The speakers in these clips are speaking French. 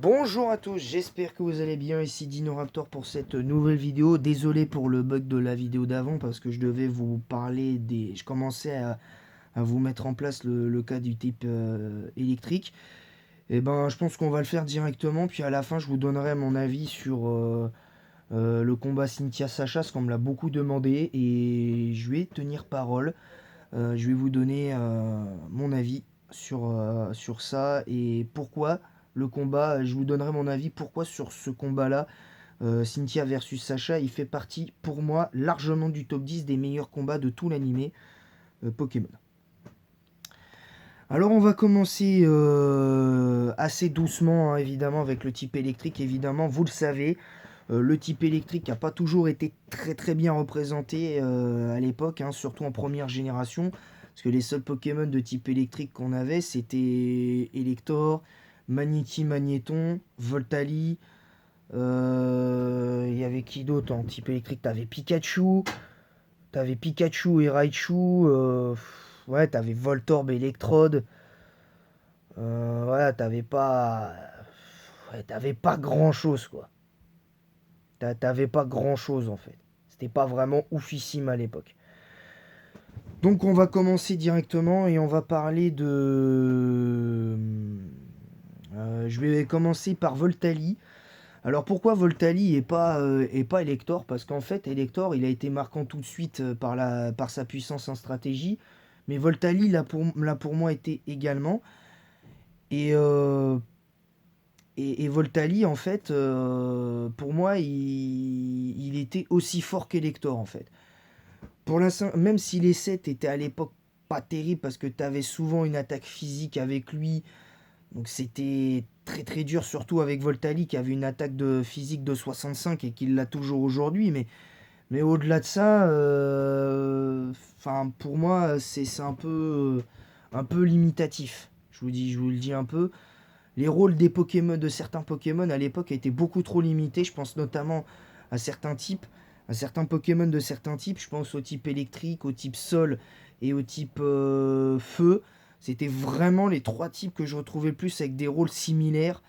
Bonjour à tous, j'espère que vous allez bien, ici Dinoraptor pour cette nouvelle vidéo. Désolé pour le bug de la vidéo d'avant parce que je devais vous parler des... Je commençais à vous mettre en place le cas du type électrique. Et ben je pense qu'on va le faire directement, puis à la fin je vous donnerai mon avis sur le combat Cynthia Sacha, parce qu'on me l'a beaucoup demandé et je vais tenir parole. Je vais vous donner mon avis sur ça et pourquoi le combat. Je vous donnerai mon avis pourquoi sur ce combat-là, Cynthia versus Sacha, il fait partie pour moi largement du top 10 des meilleurs combats de tout l'animé Pokémon. Alors on va commencer assez doucement, hein, évidemment, avec le type électrique. Évidemment, vous le savez, le type électrique n'a pas toujours été très très bien représenté à l'époque, hein, surtout en première génération. Parce que les seuls Pokémon de type électrique qu'on avait, c'était Elector, Magnéti, Magnéton, Voltali. Il y avait qui d'autre en type électrique? T'avais Pikachu et Raichu. Ouais, t'avais Voltorb et Electrode. Voilà, t'avais pas. Ouais, t'avais pas grand chose, quoi. T'avais pas grand chose, en fait. C'était pas vraiment oufissime à l'époque. Donc, on va commencer directement et on va parler de. Je vais commencer par Voltali. Alors pourquoi Voltali et pas Elector? Parce qu'en fait, Elector, il a été marquant tout de suite par sa puissance en stratégie. Mais Voltali l'a pour moi été également. Et, euh, et Voltali, en fait, pour moi, il était aussi fort qu'Elector, en fait. Pour l'instant, même si les 7 étaient à l'époque pas terribles, parce que tu avais souvent une attaque physique avec lui, donc c'était très très dur, surtout avec Voltali qui avait une attaque de physique de 65 et qui l'a toujours aujourd'hui. Mais au-delà de ça, pour moi, c'est un peu limitatif. Je vous le dis un peu. Les rôles des Pokémon, de certains Pokémon à l'époque étaient beaucoup trop limités. Je pense notamment à certains types, à certains Pokémon de certains types. Je pense au type électrique, au type sol et au type feu. C'était vraiment les trois types que je retrouvais le plus avec des rôles similaires.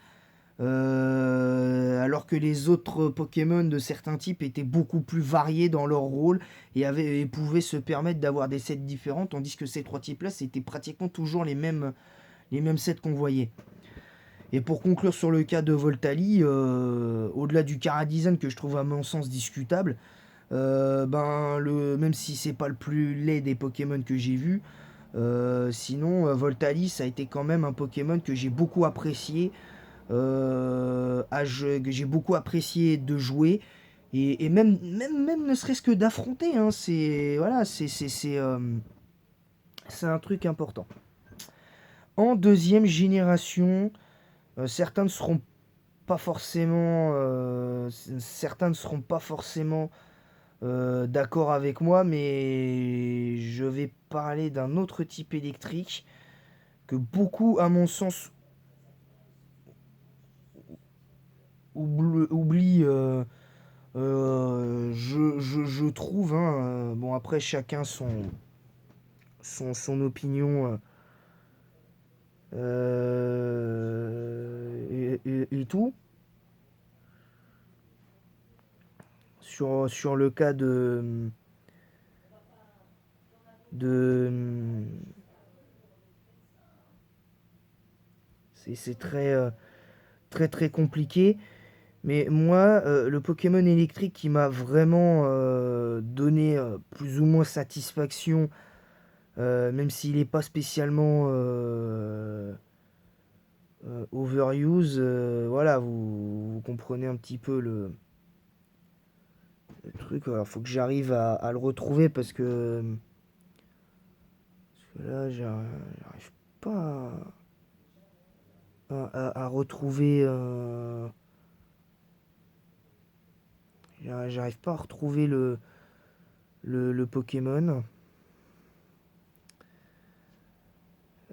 Alors que les autres Pokémon de certains types étaient beaucoup plus variés dans leur rôle et pouvaient se permettre d'avoir des sets différents, tandis que ces trois types-là, c'était pratiquement toujours les mêmes sets qu'on voyait. Et pour conclure sur le cas de Voltali, au-delà du chara-design que je trouve à mon sens discutable, même si c'est pas le plus laid des Pokémon que j'ai vu, sinon Voltali ça a été quand même un Pokémon que j'ai beaucoup apprécié, que j'ai beaucoup apprécié de jouer et même ne serait-ce que d'affronter. Hein, c'est voilà, c'est un truc important. En deuxième génération, certains ne seront pas forcément, certains ne seront pas forcément d'accord avec moi, mais je vais parler d'un autre type électrique que beaucoup, à mon sens, oublient. Je trouve, hein, bon après chacun son opinion et tout. Sur le cas de c'est très, très très compliqué. Mais moi, le Pokémon électrique qui m'a vraiment donné plus ou moins satisfaction, même s'il n'est pas spécialement overuse, voilà, vous comprenez un petit peu le truc. Alors, faut que j'arrive à le retrouver parce que là, j'arrive pas à retrouver. J'arrive pas à retrouver le Pokémon.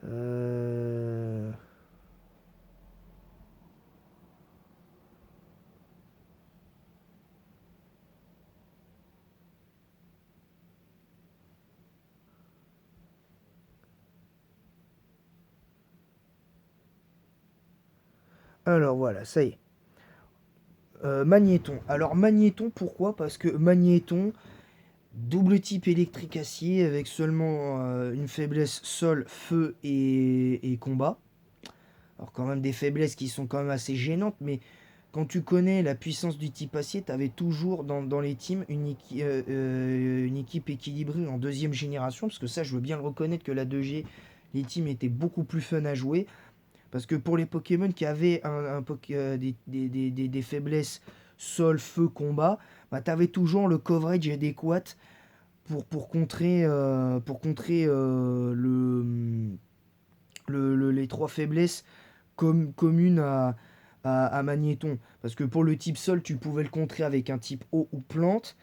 Euh, Alors voilà, ça y est. Magnéton. Alors Magnéton, pourquoi? Parce que Magnéton, double type électrique acier avec seulement une faiblesse sol, feu et combat. Alors quand même des faiblesses qui sont quand même assez gênantes, mais quand tu connais la puissance du type acier, tu avais toujours dans les teams une équipe équilibrée en deuxième génération, parce que ça je veux bien le reconnaître que la 2G, les teams étaient beaucoup plus fun à jouer, parce que pour les Pokémon qui avaient des faiblesses sol, feu, combat, bah, tu avais toujours le coverage adéquat pour contrer les trois faiblesses communes à Magnéton. Parce que pour le type sol, tu pouvais le contrer avec un type eau ou plante.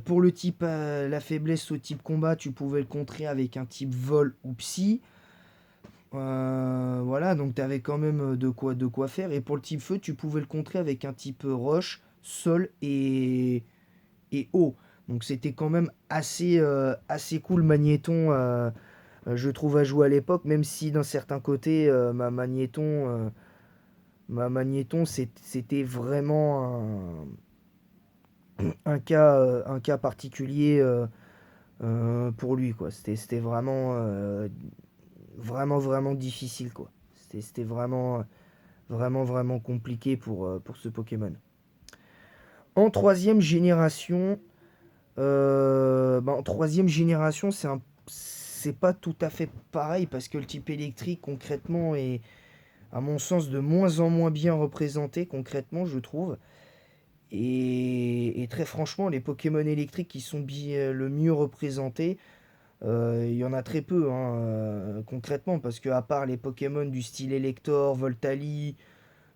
Pour le type la faiblesse au type combat, tu pouvais le contrer avec un type vol ou psy. Voilà, donc tu avais quand même de quoi faire. Et pour le type feu, tu pouvais le contrer avec un type roche, sol et eau. Donc c'était quand même assez cool Magnéton, je trouve, à jouer à l'époque, même si d'un certain côté, ma Magnéton c'était vraiment un cas particulier pour lui, quoi. C'était vraiment difficile, quoi. C'était vraiment compliqué pour ce Pokémon. En troisième génération, en troisième génération, c'est pas tout à fait pareil parce que le type électrique concrètement est, à mon sens, de moins en moins bien représenté concrètement, je trouve. Et très franchement, les Pokémon électriques qui sont le mieux représentés, il y en a très peu, hein, concrètement, parce que à part les Pokémon du style Elector, Voltali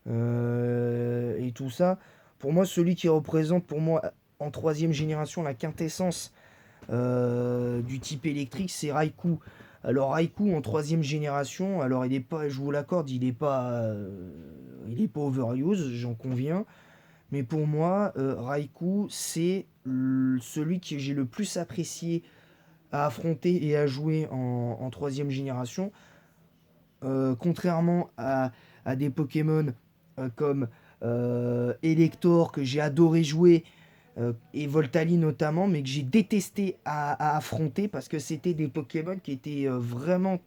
et tout ça, pour moi, celui qui représente pour moi en troisième génération la quintessence du type électrique, c'est Raikou. Alors Raikou en troisième génération, alors il est pas, je vous l'accorde, il est pas overuse, j'en conviens. Mais pour moi, Raikou, c'est celui que j'ai le plus apprécié à affronter et à jouer en troisième génération. Contrairement à des Pokémon comme Elector, que j'ai adoré jouer, et Voltali notamment, mais que j'ai détesté à affronter parce que c'était des Pokémon qui étaient vraiment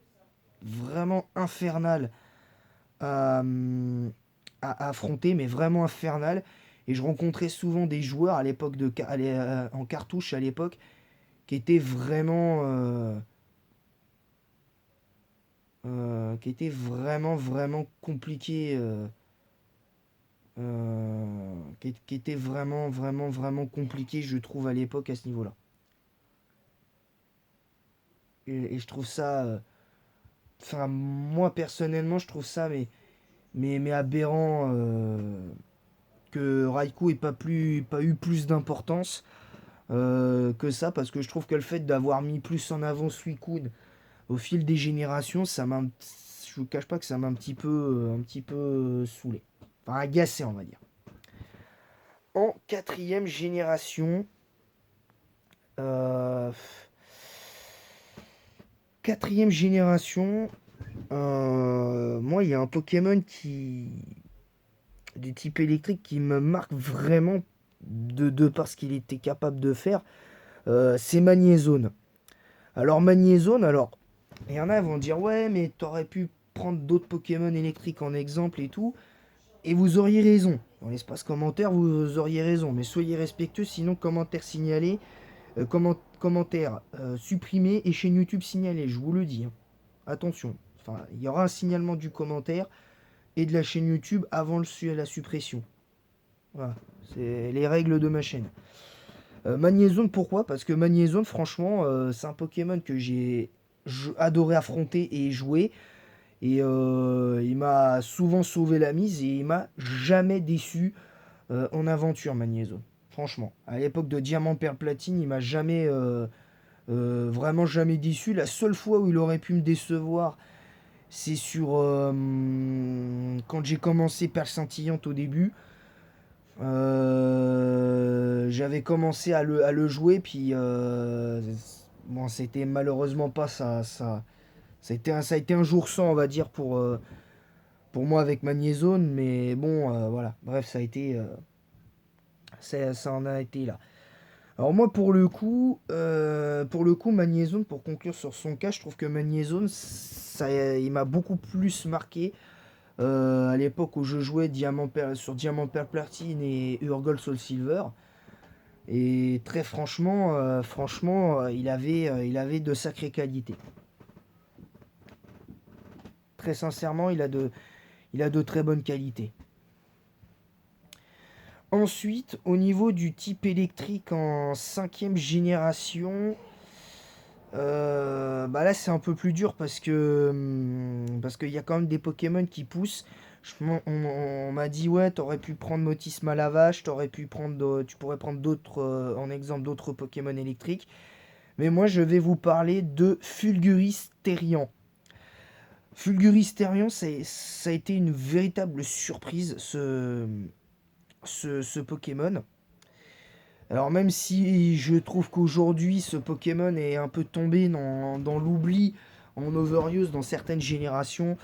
infernales à, à affronter, mais vraiment infernales. Et je rencontrais souvent des joueurs à l'époque en cartouche à l'époque qui étaient vraiment compliqués, qui étaient vraiment compliqués, je trouve, à l'époque à ce niveau-là. Et je trouve ça, enfin, moi personnellement, je trouve ça mais aberrant, que Raikou ait pas eu plus d'importance que ça, parce que je trouve que le fait d'avoir mis plus en avant Suicune au fil des générations, je vous cache pas que ça m'a un petit peu saoulé. Enfin, agacé, on va dire. En quatrième génération, euh, quatrième génération, moi, il y a un Pokémon du type électrique qui me marque vraiment de par ce qu'il était capable de faire. C'est Magnézone. Alors, Magnézone, alors, il y en a qui vont dire, ouais, mais t'aurais pu prendre d'autres Pokémon électriques en exemple et tout. Et vous auriez raison. Dans l'espace commentaire, vous auriez raison. Mais soyez respectueux, sinon commentaire signalé, commentaire supprimé et chaîne YouTube signalée. Je vous le dis, hein. Attention. Enfin, il y aura un signalement du commentaire et de la chaîne YouTube avant la suppression. Voilà. C'est les règles de ma chaîne. Magnézone, pourquoi? Parce que Magnézone, franchement, c'est un Pokémon que j'ai adoré affronter et jouer. Et il m'a souvent sauvé la mise et il m'a jamais déçu en aventure, Magnézone. Franchement, à l'époque de Diamant, Perle, Platine, il m'a vraiment jamais déçu. La seule fois où il aurait pu me décevoir, c'est quand j'ai commencé Perle Scintillante au début. J'avais commencé à le jouer, puis bon, c'était malheureusement pas ça. Ça a été un jour sans, on va dire, pour moi avec Magnézone, mais bon, voilà. Bref, ça a été, ça en a été là. Alors moi, pour le coup, Magnézone, pour conclure sur son cas, je trouve que Magnézone, il m'a beaucoup plus marqué à l'époque où je jouais sur Diamant Pearl Platine et Urgold Soul Silver. Et très franchement, il avait de sacrées qualités. Très sincèrement, il a de très bonnes qualités. Ensuite, au niveau du type électrique en cinquième génération, bah là c'est un peu plus dur parce qu'il y a quand même des Pokémon qui poussent. On m'a dit ouais, t'aurais pu prendre Motisma Lavache, tu pourrais prendre d'autres en exemple d'autres Pokémon électriques. Mais moi je vais vous parler de Fulguris Therian. Fulguris Therian, ça a été une véritable surprise ce Pokémon. Alors même si je trouve qu'aujourd'hui ce Pokémon est un peu tombé dans l'oubli en overuse dans certaines générations,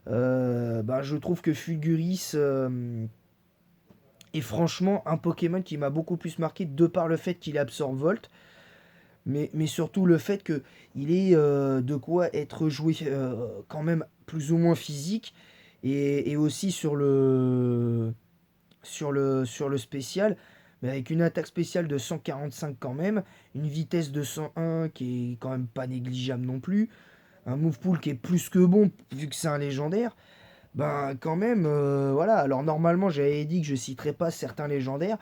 bah, je trouve que Fulguris est franchement un Pokémon qui m'a beaucoup plus marqué de par le fait qu'il absorbe Volt, mais surtout le fait qu'il ait de quoi être joué quand même plus ou moins physique et aussi sur le spécial, mais avec une attaque spéciale de 145 quand même, une vitesse de 101 qui est quand même pas négligeable non plus, un move pool qui est plus que bon vu que c'est un légendaire, ben quand même, voilà. Alors normalement j'avais dit que je citerais pas certains légendaires,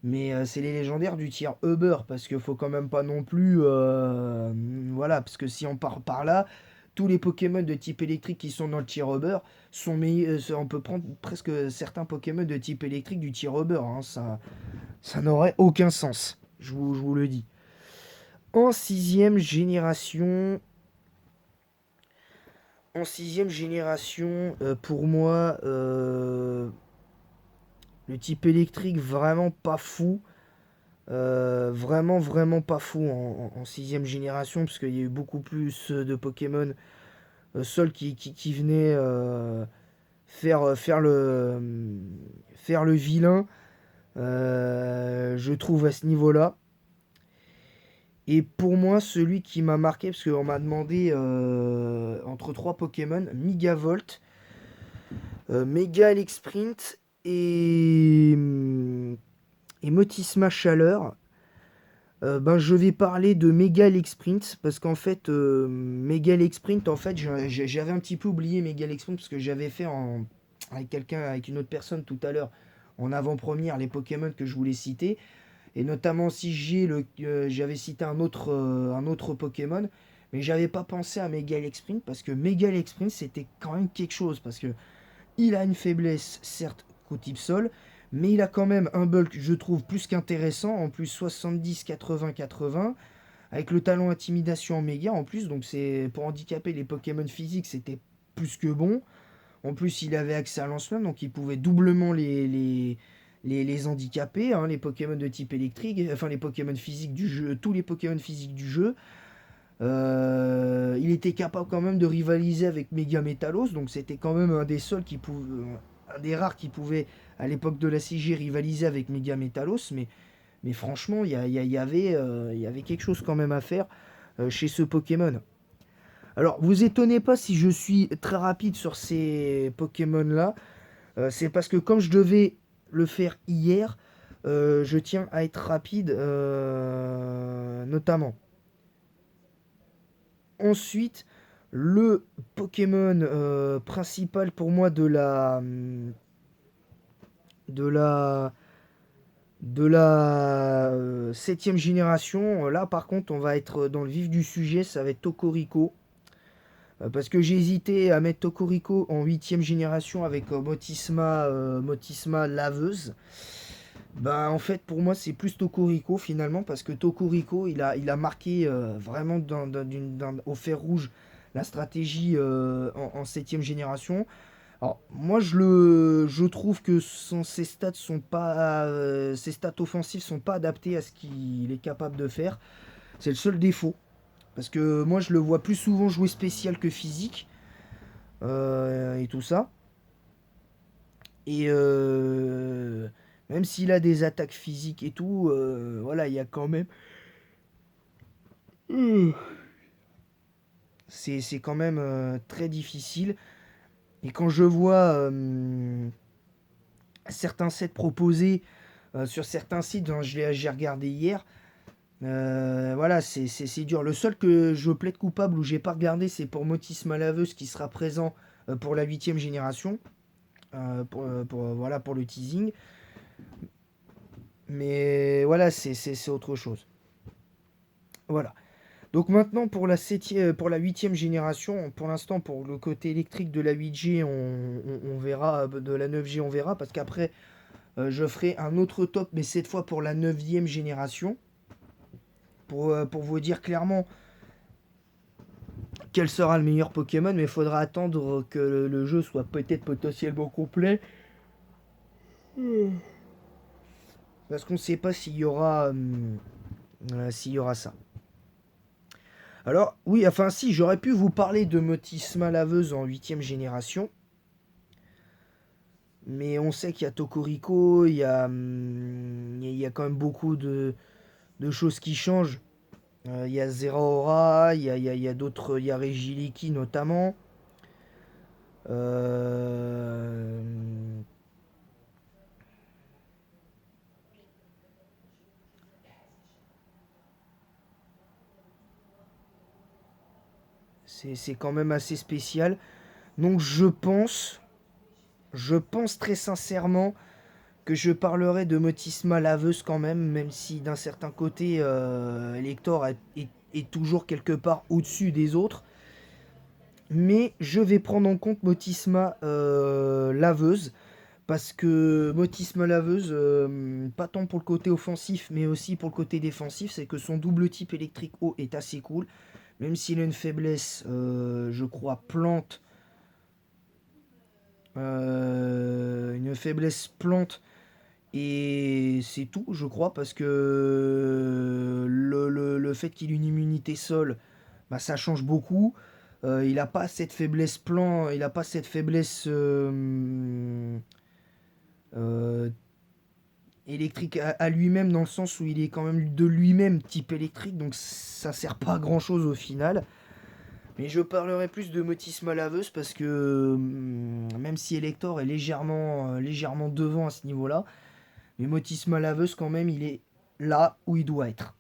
mais c'est les légendaires du tiers Uber, parce qu'il faut quand même pas non plus... voilà, parce que si on part par là, tous les Pokémon de type électrique qui sont dans le tiers Uber sont meilleurs. On peut prendre presque certains Pokémon de type électrique du tiers Uber, hein, ça n'aurait aucun sens, je vous le dis. En sixième génération, pour moi, le type électrique vraiment pas fou. Vraiment pas fou en sixième génération, parce qu'il y a eu beaucoup plus de Pokémon seuls qui venaient faire le vilain, je trouve, à ce niveau-là. Et pour moi, celui qui m'a marqué, parce qu'on m'a demandé entre trois Pokémon, Megavolt, Mega Sprint et Motisma Chaleur. Ben, je vais parler de Mega Sprint parce qu'en fait, Mega Sprint, en fait, j'avais un petit peu oublié Mega Sprint parce que j'avais fait avec une autre personne tout à l'heure en avant-première les Pokémon que je voulais citer. Et notamment si j'avais cité un autre Pokémon, mais j'avais pas pensé à Mega Sprint parce que Mega Sprint c'était quand même quelque chose parce que il a une faiblesse certes qu'au type sol, mais il a quand même un bulk je trouve plus qu'intéressant, en plus 70 80 80 avec le talent intimidation en méga en plus, donc c'est pour handicaper les Pokémon physiques, c'était plus que bon. En plus, il avait accès à lance-flamme, donc il pouvait doublement les handicaper, hein, les Pokémon de type électrique, enfin les Pokémon physiques du jeu, tous les Pokémon physiques du jeu. Il était capable quand même de rivaliser avec Mega Metalos, donc c'était quand même un des rares qui pouvait à l'époque de la CG rivaliser avec Mega Metalos, mais franchement il y avait quelque chose quand même à faire chez ce Pokémon. Alors vous étonnez pas si je suis très rapide sur ces Pokémon là, c'est parce que comme je devais le faire hier, je tiens à être rapide notamment. Ensuite, le Pokémon principal pour moi de la de la septième génération. Là, par contre, on va être dans le vif du sujet. Ça va être Tocorico. Parce que j'ai hésité à mettre Tocorico en huitième génération avec Motisma laveuse. Bah, en fait, pour moi, c'est plus Tocorico finalement, parce que Tocorico, il a marqué vraiment au fer rouge la stratégie en septième génération. Alors, moi, je trouve que ses stats offensives sont pas adaptées à ce qu'il est capable de faire. C'est le seul défaut. Parce que moi, je le vois plus souvent jouer spécial que physique et tout ça. Et même s'il a des attaques physiques et tout, voilà, il y a quand même... C'est quand même très difficile. Et quand je vois certains sets proposés sur certains sites, hein, j'ai regardé hier, voilà, c'est dur. Le seul que je plaide coupable où j'ai pas regardé, c'est pour Motis Malaveuse qui sera présent pour la 8e génération, voilà, pour le teasing. Mais voilà, c'est autre chose. Voilà. Donc maintenant pour la 8e génération, pour l'instant pour le côté électrique de la 8G, on verra, de la 9G on verra, parce qu'après je ferai un autre top, mais cette fois pour la 9e génération, pour vous dire clairement quel sera le meilleur Pokémon, mais il faudra attendre que le jeu soit peut-être potentiellement complet, parce qu'on ne sait pas s'il y aura ça. Alors, oui, enfin si, j'aurais pu vous parler de Motisma Laveuse en 8e génération, mais on sait qu'il y a Tokorico, il y a quand même beaucoup de choses qui changent. Il y a Zeraora, il y a d'autres, il y a Regiliki notamment. Euh, c'est quand même assez spécial. Donc je pense très sincèrement que je parlerai de Motisma Laveuse quand même si d'un certain côté Elector est toujours quelque part au-dessus des autres. Mais je vais prendre en compte Motisma Laveuse, parce que Motisma Laveuse, pas tant pour le côté offensif, mais aussi pour le côté défensif, c'est que son double type électrique eau est assez cool. Même s'il a une faiblesse, je crois, plante. Une faiblesse plante. Et c'est tout, je crois, parce que le fait qu'il ait une immunité sol, bah, ça change beaucoup. Il n'a pas cette faiblesse plan, il n'a pas cette faiblesse euh, électrique à lui-même, dans le sens où il est quand même de lui-même type électrique, donc ça sert pas à grand chose au final. Mais je parlerai plus de Motisma Laveuse parce que même si Elector est légèrement devant à ce niveau-là, mais Motisma Laveuse quand même il est là où il doit être.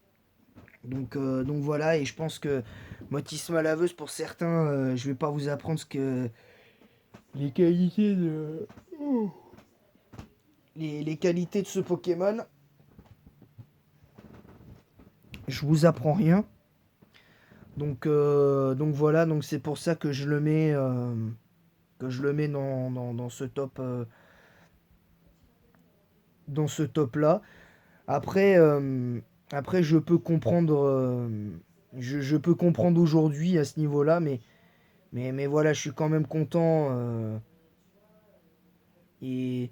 Donc voilà, et je pense que Motisma Laveuse pour certains, je vais pas vous apprendre ce que les qualités de les qualités de ce Pokémon, je vous apprends rien. Donc voilà, donc c'est pour ça que je le mets dans ce top là. Après, après je peux comprendre aujourd'hui à ce niveau-là, mais voilà, je suis quand même content et,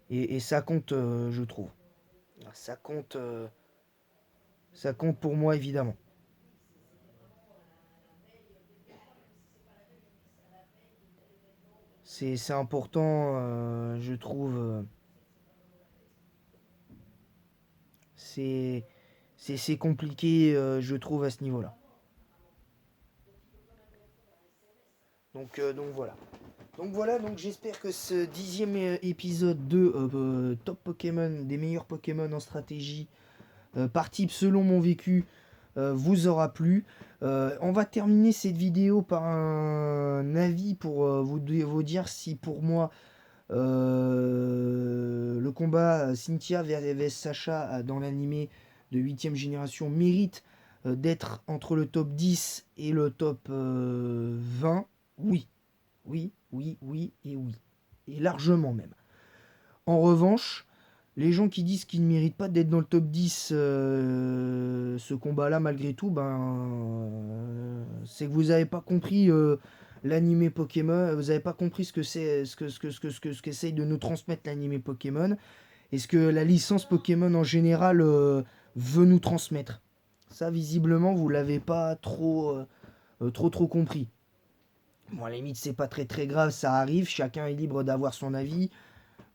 et ça compte, je trouve. Ça compte, euh, Ça compte pour moi évidemment. C'est important, je trouve. C'est c'est compliqué, je trouve, à ce niveau-là. Donc voilà. Donc voilà, donc j'espère que ce 10e épisode de Top Pokémon, des meilleurs Pokémon en stratégie, par type selon mon vécu, vous aura plu. On va terminer cette vidéo par un avis pour vous dire si pour moi le combat Cynthia vs Sacha dans l'animé de 8e génération mérite d'être entre le top 10 et le top 20. Oui, oui, oui, oui et oui. Et largement même. En revanche, les gens qui disent qu'ils ne méritent pas d'être dans le top 10, ce combat-là, malgré tout, c'est que vous n'avez pas compris l'animé Pokémon, vous n'avez pas compris ce que c'est, ce qu'essaye de nous transmettre l'animé Pokémon, et ce que la licence Pokémon en général veut nous transmettre. Ça, visiblement, vous l'avez pas trop compris. Bon, à la limite, c'est pas très grave, ça arrive, chacun est libre d'avoir son avis.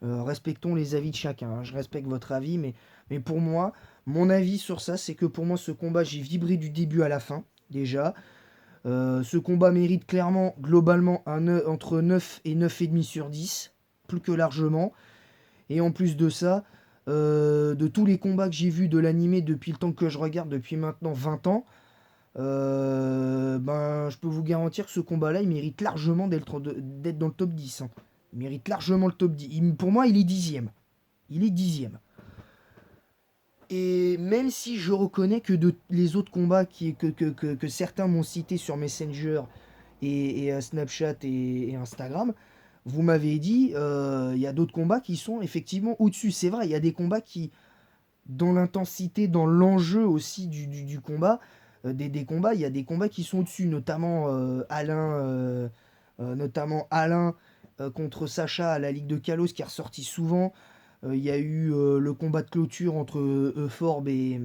Respectons les avis de chacun, hein. Je respecte votre avis, mais pour moi, mon avis sur ça, c'est que pour moi, ce combat, j'ai vibré du début à la fin, déjà. Ce combat mérite clairement, globalement, entre 9 et 9,5 sur 10, plus que largement. Et en plus de ça, de tous les combats que j'ai vus de l'animé depuis le temps que je regarde, depuis maintenant 20 ans, ben, je peux vous garantir que ce combat-là, il mérite largement d'être dans le top 10, hein. Il mérite largement le top 10. Pour moi, il est 10e. Il est 10e. Et même si je reconnais que les autres combats que certains m'ont cités sur Messenger et Snapchat et Instagram, vous m'avez dit, il y a d'autres combats qui sont effectivement au-dessus. C'est vrai, il y a des combats qui, dans l'intensité, dans l'enjeu aussi du combat, des combats, il y a des combats qui sont au-dessus, notamment Alain contre Sacha à la Ligue de Kalos qui est ressorti souvent. Il y a eu le combat de clôture entre Euphorbe et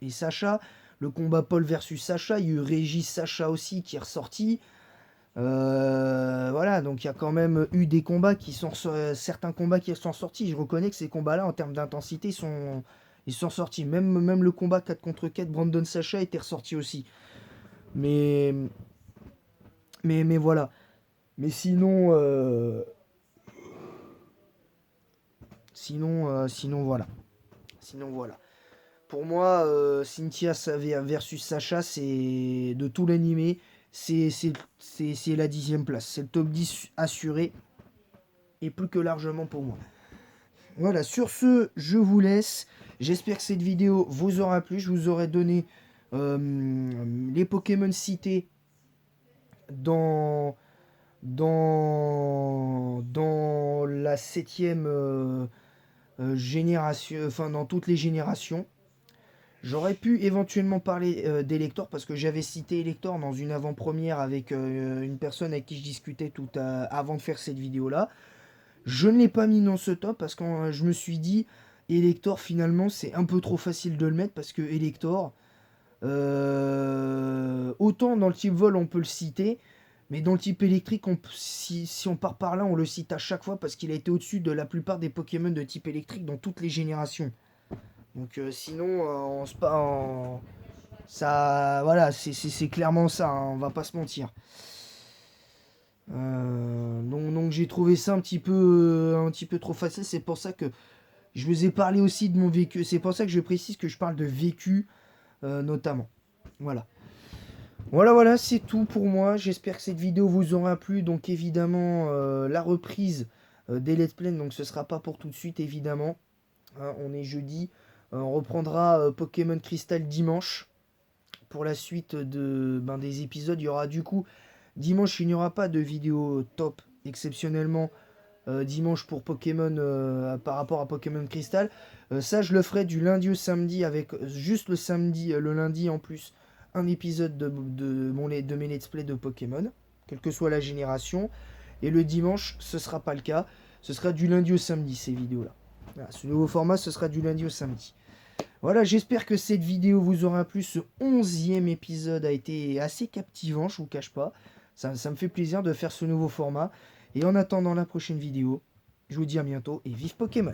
Sacha. Le combat Paul versus Sacha. Il y a eu Régis Sacha aussi qui est ressorti. Voilà, donc il y a quand même eu des combats certains combats qui sont sortis. Je reconnais que ces combats-là, en termes d'intensité, ils sont sortis. Même le combat 4 contre 4, Brandon Sacha était ressorti aussi. Mais voilà. Mais sinon, sinon voilà. Sinon voilà. Pour moi, Cynthia versus Sacha, c'est de tout l'animé, c'est la 10e place. C'est le top 10 assuré. Et plus que largement pour moi. Voilà, sur ce, je vous laisse. J'espère que cette vidéo vous aura plu. Je vous aurai donné les Pokémon cités dans la 7e génération, enfin dans toutes les générations. J'aurais pu éventuellement parler d'Elector parce que j'avais cité Elector dans une avant-première avec une personne avec qui je discutais avant de faire cette vidéo-là. Je ne l'ai pas mis dans ce top parce que je me suis dit Elector finalement c'est un peu trop facile de le mettre parce que Elector, autant dans le type vol on peut le citer, mais dans le type électrique, si on part par là, on le cite à chaque fois parce qu'il a été au-dessus de la plupart des Pokémon de type électrique dans toutes les générations. Donc sinon, ça, voilà, c'est clairement ça, hein, on va pas se mentir. Donc j'ai trouvé ça un petit peu trop facile. C'est pour ça que je vous ai parlé aussi de mon vécu. C'est pour ça que je précise que je parle de vécu notamment. Voilà. Voilà, c'est tout pour moi. J'espère que cette vidéo vous aura plu. Donc évidemment, la reprise des Let's Play, donc ce sera pas pour tout de suite évidemment. Hein, on est jeudi. On reprendra Pokémon Crystal dimanche. Pour la suite des épisodes, il y aura du coup dimanche, il n'y aura pas de vidéo top exceptionnellement dimanche pour Pokémon par rapport à Pokémon Crystal. Ça, je le ferai du lundi au samedi avec juste le lundi en plus, un épisode de mes let's play de Pokémon, quelle que soit la génération. Et le dimanche, ce sera pas le cas. Ce sera du lundi au samedi, ces vidéos-là. Voilà, ce nouveau format, ce sera du lundi au samedi. Voilà, j'espère que cette vidéo vous aura plu. Ce 11e épisode a été assez captivant, je vous cache pas. Ça me fait plaisir de faire ce nouveau format. Et en attendant la prochaine vidéo, je vous dis à bientôt et vive Pokémon!